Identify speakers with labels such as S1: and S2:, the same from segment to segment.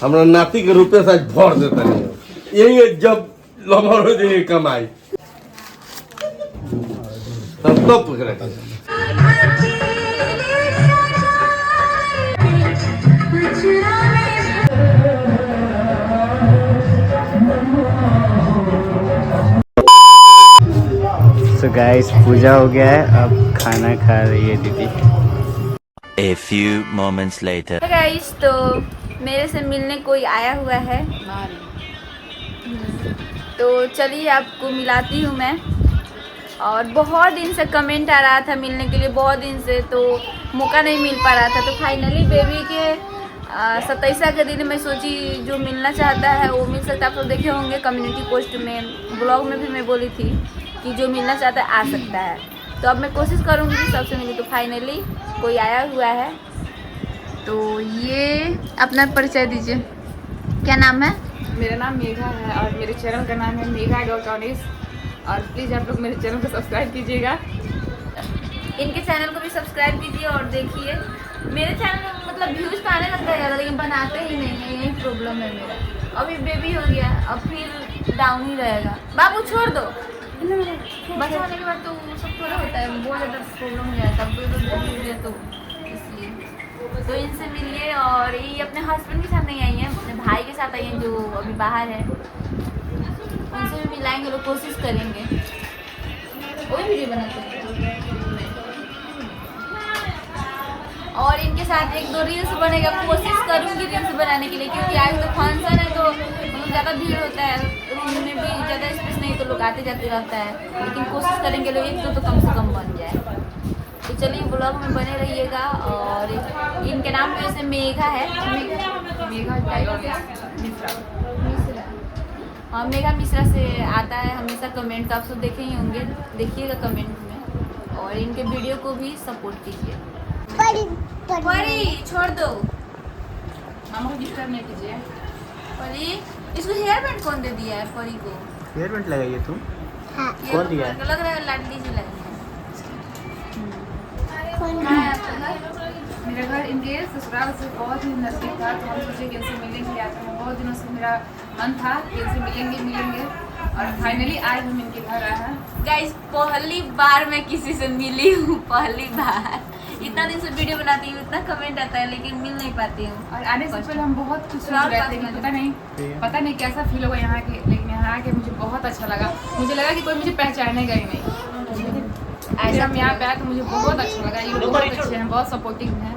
S1: तो गाइस पूजा हो गया है, अब खाना खा रही है दीदी।
S2: A few moments later.
S3: Guys तो मेरे से मिलने कोई आया हुआ है तो चलिए आपको मिलाती हूँ मैं। और बहुत दिन से कमेंट आ रहा था मिलने के लिए, बहुत दिन से तो मौका नहीं मिल पा रहा था। तो फाइनली बेबी के 27 के दिन मैं सोची जो मिलना चाहता है वो मिल सकता है। आप लोग देखे होंगे कम्युनिटी पोस्ट में, ब्लॉग में भी मैं बोली थी कि जो मिलना चाहता है आ सकता है। तो अब मैं कोशिश करूँगी कि सबसे मिली। तो फाइनली कोई आया हुआ है। तो ये अपना परिचय दीजिए, क्या नाम है?
S4: मेरा नाम मेघा है और मेरे चैनल का नाम है मेघा इलेक्ट्रॉनिक्स। और प्लीज़ आप लोग मेरे चैनल को सब्सक्राइब कीजिएगा।
S3: इनके चैनल को भी सब्सक्राइब कीजिए और देखिए। मेरे चैनल में मतलब व्यूज़ तो आने लगता है लेकिन बनाते ही नहीं है, यही प्रॉब्लम है मेरा। अभी बेबी हो गया, अब फिर डाउन ही रहेगा। बाबू छोड़ दो, बच्चा होने के बाद तो वो सब थोड़ा होता है, बहुत ज़्यादा प्रॉब्लम हो जाता है। तो इसलिए तो इनसे मिलिए। और ये अपने हस्बैंड के साथ नहीं आई हैं, अपने भाई के साथ आई हैं जो अभी बाहर है। उनसे भी मिलाएंगे, लोग कोशिश करेंगे। वही वीडियो बनाते हैं और इनके साथ 1-2 रील्स बनेगा। कोशिश करूँगी रील्स बनाने के लिए, क्योंकि आज तो फंक्शन है तो मतलब ज़्यादा भीड़ होता है, रूम में भी ज़्यादा स्पेस नहीं तो लोग आते जाते रहता है। लेकिन कोशिश करेंगे लोग 1-2 तो कम से कम बन जाए। तो चलिए ब्लॉग में बने रहिएगा। और इनके नाम वैसे मेघा है,
S4: मेघा मिश्रा।
S3: हाँ, मेघा मिश्रा से आता है हमेशा कमेंट, तो आप सब देखे ही होंगे, देखिएगा कमेंट में। और इनके वीडियो को भी सपोर्ट कीजिए। परी छोड़ दो,
S4: मामा को डिस्टर्ब नहीं कीजिए।
S3: परी इसको हेयर बैंड कौन दे दिया है? परी को
S1: हेयर बैंड लगाइए तुम?
S3: हाँ,
S1: कौन दिया है?
S3: लग रहा है लाडली जी लगी है। कहाँ है आपका घर?
S4: मेरा घर इनके ससुराल से बहुत ही नजदीक था, तो हम सोचे कि इनसे मिलेंगे। आज मैं बहुत दिनों से मेरा मन था कि इनसे मिलेंगे और फाइनली आज हम इनके घर आए हैं।
S3: गाइस पहली बार मैं किसी से मिली हूँ, पहली बार। इतना दिन से वीडियो बनाती हूँ, इतना कमेंट आता है लेकिन मिल नहीं पाती हूँ।
S4: और आने से पहले हम बहुत खुश हो रहे थे कि पता नहीं कैसा फील होगा यहाँ के, लेकिन यहाँ आके मुझे बहुत अच्छा लगा। मुझे लगा कि कोई मुझे पहचानेगा ही नहीं। ऐसा हम यहाँ पे आया तो मुझे बहुत अच्छा लगा। ये बहुत अच्छे हैं, बहुत सपोर्टिव हैं।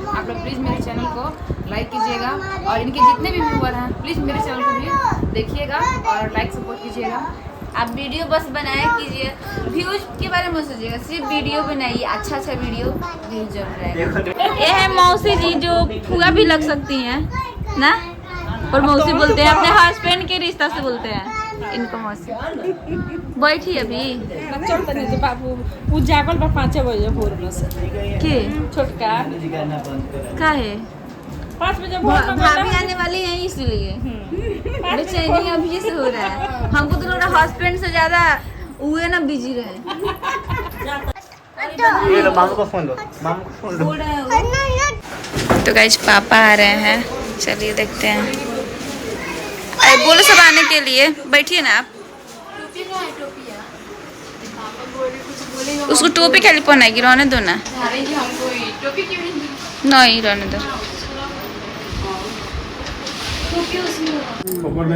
S4: आप लोग प्लीज़ मेरे चैनल को लाइक कीजिएगा और इनके जितने भी व्यूअर हैं प्लीज़ मेरे चैनल को भी देखिएगा और लाइक सपोर्ट कीजिएगा।
S3: आप वीडियो बस बनाया कीजिए, व्यूज के बारे में सोचिएगा, सिर्फ वीडियो बनाइए, अच्छा वीडियो व्यूज जरूर आएगा। ये है मौसी जी जो फुआ भी लग सकती हैं ना, और मौसी बोलते हैं अपने हस्बैंड के रिश्ता से बोलते हैं इनको मौसी। बैठी अभी
S4: बाबू वो जागल बा 5 बजे भोर में से
S3: के
S4: छोटका
S3: का है
S4: 5 बजे
S3: भाभी आने वाली है इसलिए बेचैनी अभी से हो रहा है। हमको तो लग रहा है हस्बैंड से ज्यादा हुए ना बिजी रहे।
S1: ये लो मामू को फोन दो, मामू को फोन दो।
S3: तो गाइस पापा आ रहे हैं, चलिए देखते हैं। अरे बोलो सब आने के लिए, बैठिए ना आप। उसको टोपी खाली पहनाएगी, रहने दो ना। नहीं रहने दो।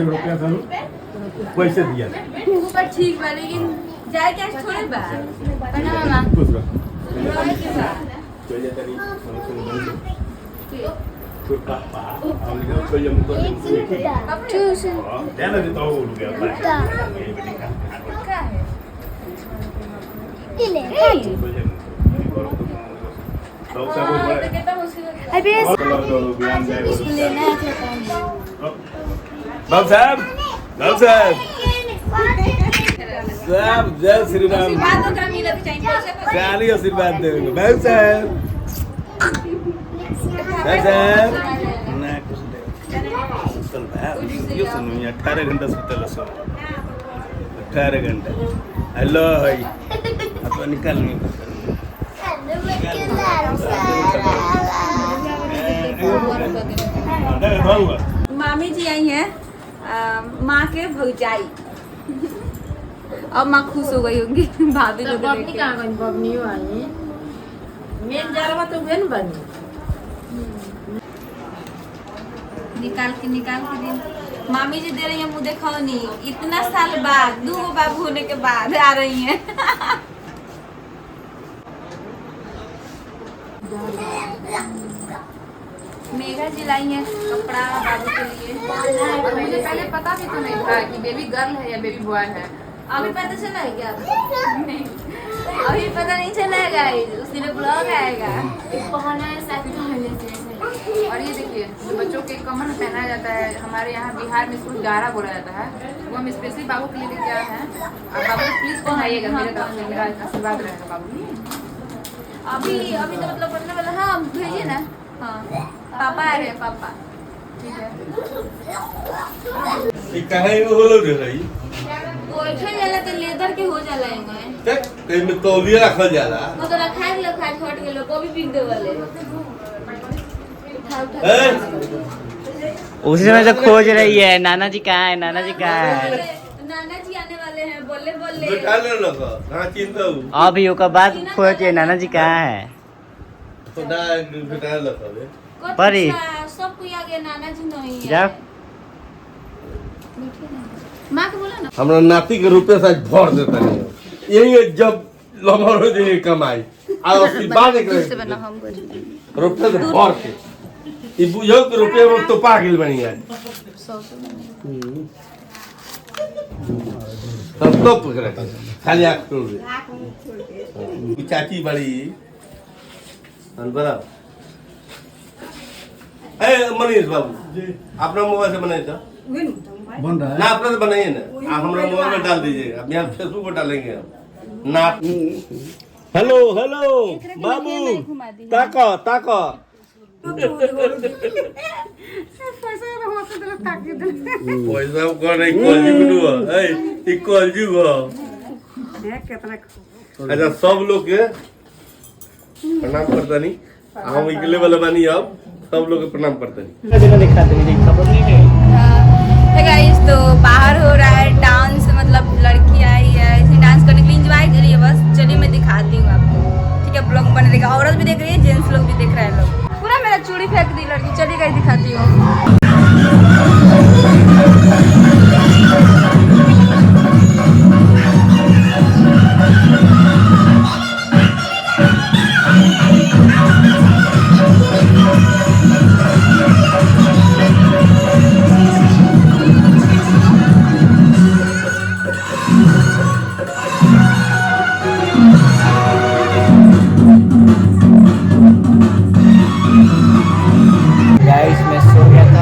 S5: रुपया था पैसे दिया
S3: ठीक बा लेकिन जाए क्या थोड़े बा
S5: बाबू साहब साहब जय श्री राम। चाली आशीर्वाद दे बाबू साहब ना कुछ सुतल ये सुनो 18 घंटा सुतल सो 18 घंटा हेलो है अब निकाल नहीं निकाल
S3: जी आई हैं माँ के भौजाई। अब माँ खुश हो गई होंगी भाभी लोग देख के। निकाल के दिन मामी जी दे रही है मुँह दिखाओ नहीं, इतना साल बाद 2 बाबू होने के बाद आ रही हैं। मेघा जी लाई है कपड़ा बाबू के लिए।
S4: मुझे पहले पता भी तो नहीं था कि बेबी गर्ल है या बेबी बॉय है।
S3: अभी पता चला है क्या? नहीं अभी पता नहीं चला है गाइस, उस दिन ब्लॉग आएगा।
S4: और ये देखिए जो बच्चों के कमर में पहनाया जाता है, हमारे यहाँ बिहार में इसको गारा बोला जाता है, वो हम स्पेशली बाबू के लिए लेके आए हैं। और बाबू प्लीज पहनाइएगा, मेरे तरफ से मेरा आशीर्वाद रहेगा बाबू।
S3: अभी तो मतलब बनने वाला। हाँ भेजिए ना। हाँ पापा आ रहे हैं, पापा ठीक है।
S5: ये कहाँ वो लोग रही
S3: गोइठा जाला तो लेदर के हो जाला है।
S5: तक कहीं में तौलिया रखल जाला।
S3: वो तो रखा है लोग खाट हट के लोग को भी बिक दे वाले।
S1: उसी समय से खोज रही है नाना जी कहाँ है, नाना जी कहाँ है।
S3: नाना जी आने वाले हैं, बोले
S5: बेटा ले लो कहाँ चिंता हूँ
S1: अभी ओकर बाद खोज नाना जी कहाँ है।
S5: खुदा बेटा लो
S1: परी।
S3: सब कोई आ गया, नाना जी नहीं है।
S1: जा
S3: माँ को बोला ना।
S5: हमरा नाती के रुपये से भर देता नहीं यही जब लम्हा हो जाए कमाई आशीर्वाद एक रुपये से भर के ये बुझो के रुपये में तो पा गेल बनी है सब तो पकड़ खाली आँख छोड़ दे। चाची बड़ी बड़ा मनीष बाबू अपना मोबाइल से बनाए था
S6: बन रहा है
S5: ना, अपना तो बनाइए ना, आप हमारा मोबाइल में डाल दीजिएगा, अब यहाँ फेसबुक पर डालेंगे हम ना। हेलो बाबू ताको ताको पैसा कौन है कॉलजू अच्छा सब लोग के प्रणाम करता नहीं हम निकले वाला बानी, अब सब लोग के प्रणाम करता नहीं।
S3: गाइस तो बाहर हो रहा है डांस, मतलब लड़की आई है इसे डांस करने के लिए एंजॉय करिए बस। चलिए मैं दिखाती हूँ आपको, ठीक है। ब्लॉग बने रहेगा, औरत भी देख रही है, जेंट्स लोग भी देख रहे हैं। लोग पूरा मेरा चूड़ी फेंक दी लड़की। चलिए गाइस दिखाती हूँ।
S1: गाइस मैं सो गया था।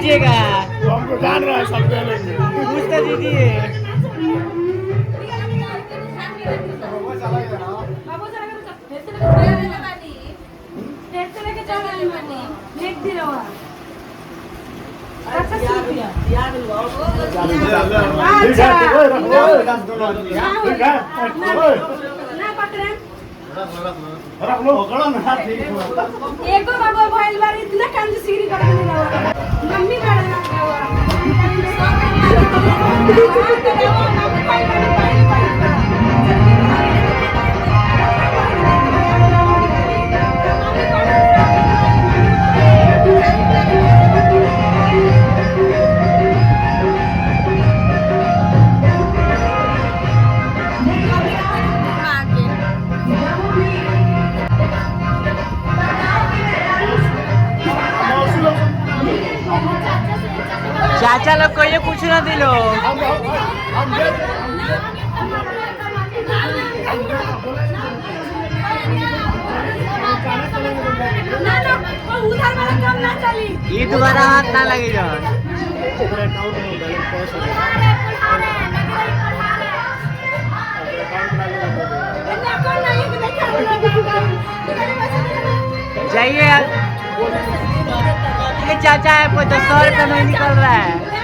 S1: लीजिएगा।
S6: हमको जान रहा है सब दे लेंगे।
S1: कुछ तो दीजिए।
S6: रख लो करो ना ठीक है।
S7: एको बाबा भइल बारी इतना काम से सीरी कर देने लगा मम्मी का लगा
S1: चाचा लोग को ये कुछ ना दिलो।
S7: उधर वाला काम ना चली
S1: ये दोबारा हाथ ना लगे जान। जाइए। ये चाचा है 100 रुपये नहीं निकल रहा है।